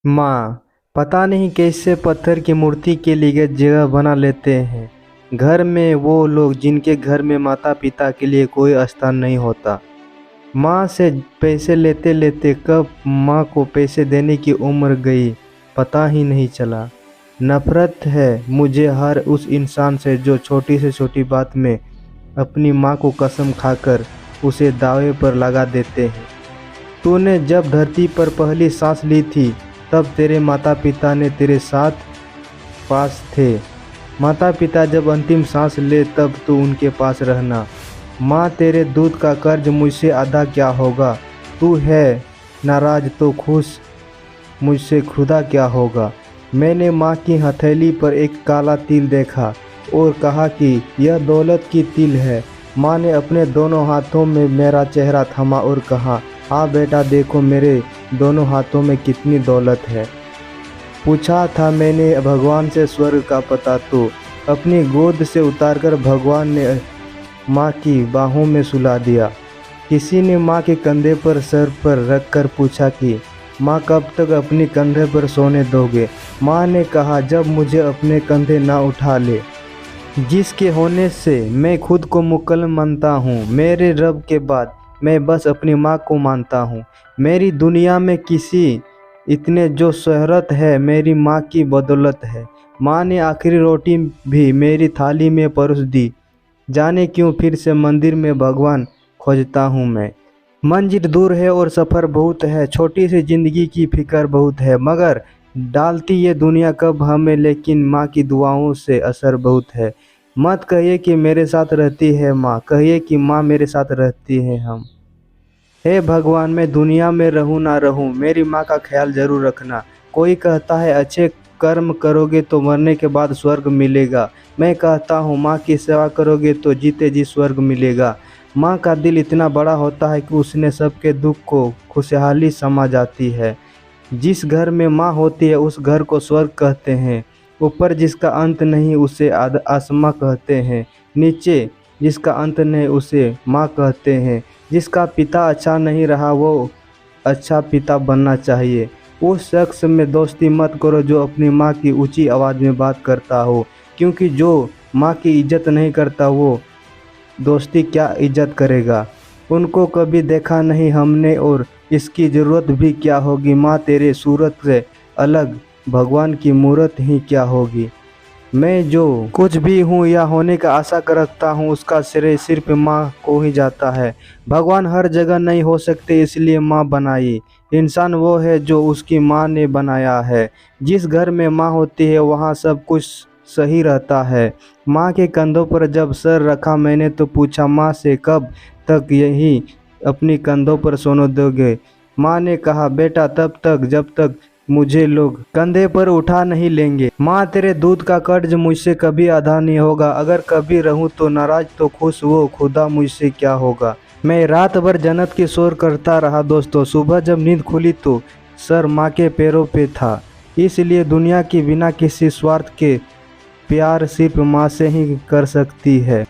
माँ, पता नहीं कैसे पत्थर की मूर्ति के लिए जगह बना लेते हैं घर में वो लोग जिनके घर में माता पिता के लिए कोई स्थान नहीं होता। माँ से पैसे लेते लेते कब माँ को पैसे देने की उम्र गई पता ही नहीं चला। नफरत है मुझे हर उस इंसान से जो छोटी से छोटी बात में अपनी माँ को कसम खाकर उसे दावे पर लगा देते हैं। तूने जब धरती पर पहली सांस ली थी तब तेरे माता पिता ने तेरे साथ पास थे। माता पिता जब अंतिम सांस ले तब तू उनके पास रहना। माँ, तेरे दूध का कर्ज मुझसे अदा क्या होगा। तू है नाराज तो खुश, मुझसे खुदा क्या होगा। मैंने माँ की हथेली पर एक काला तिल देखा और कहा कि यह दौलत की तिल है। माँ ने अपने दोनों हाथों में मेरा चेहरा थमा और कहा, हाँ बेटा, देखो मेरे दोनों हाथों में कितनी दौलत है। पूछा था मैंने भगवान से स्वर्ग का पता, तो अपनी गोद से उतारकर भगवान ने माँ की बाहों में सुला दिया। किसी ने माँ के कंधे पर सर पर रखकर पूछा कि माँ, कब तक अपनी कंधे पर सोने दोगे। माँ ने कहा, जब मुझे अपने कंधे ना उठा ले। जिसके होने से मैं खुद को मुकल्लम मानता हूँ, मेरे रब के बाद मैं बस अपनी माँ को मानता हूँ। मेरी दुनिया में किसी इतने जो शोहरत है मेरी माँ की बदौलत है। माँ ने आखिरी रोटी भी मेरी थाली में परोस दी। जाने क्यों फिर से मंदिर में भगवान खोजता हूँ मैं। मंजिल दूर है और सफ़र बहुत है, छोटी सी ज़िंदगी की फ़िक्र बहुत है, मगर डालती ये दुनिया कब हमें, लेकिन माँ की दुआओं से असर बहुत है। मत कहिए कि मेरे साथ रहती है माँ, कहिए कि माँ मेरे साथ रहती है हम। हे भगवान, मैं दुनिया में रहूं ना रहूं, मेरी माँ का ख्याल जरूर रखना। कोई कहता है अच्छे कर्म करोगे तो मरने के बाद स्वर्ग मिलेगा। मैं कहता हूँ माँ की सेवा करोगे तो जीते जी स्वर्ग मिलेगा। माँ का दिल इतना बड़ा होता है कि उसने सबके दुख को खुशहाली समा जाती है। जिस घर में माँ होती है उस घर को स्वर्ग कहते हैं। ऊपर जिसका अंत नहीं उसे आसमां कहते हैं। नीचे जिसका अंत नहीं उसे माँ कहते हैं। जिसका पिता अच्छा नहीं रहा वो अच्छा पिता बनना चाहिए। उस शख्स में दोस्ती मत करो जो अपनी माँ की ऊंची आवाज़ में बात करता हो, क्योंकि जो माँ की इज्जत नहीं करता वो दोस्ती क्या इज्जत करेगा। उनको कभी देखा नहीं हमने और इसकी ज़रूरत भी क्या होगी। माँ, तेरे सूरत से अलग भगवान की मूरत ही क्या होगी। मैं जो कुछ भी हूँ या होने का आशा रखता हूँ उसका श्रेय सिर्फ माँ को ही जाता है। भगवान हर जगह नहीं हो सकते इसलिए माँ बनाई। इंसान वो है जो उसकी माँ ने बनाया है। जिस घर में माँ होती है वहाँ सब कुछ सही रहता है। माँ के कंधों पर जब सर रखा मैंने तो पूछा, माँ से कब तक यही अपनी कंधों पर सोने दोगे। माँ ने कहा, बेटा तब तक जब तक मुझे लोग कंधे पर उठा नहीं लेंगे। माँ, तेरे दूध का कर्ज मुझसे कभी अदा नहीं होगा। अगर कभी रहूं तो नाराज तो खुश, वो खुदा मुझसे क्या होगा। मैं रात भर जन्नत की शोर करता रहा दोस्तों। सुबह जब नींद खुली तो सर माँ के पैरों पे था। इसलिए दुनिया की बिना किसी स्वार्थ के प्यार सिर्फ माँ से ही कर सकती है।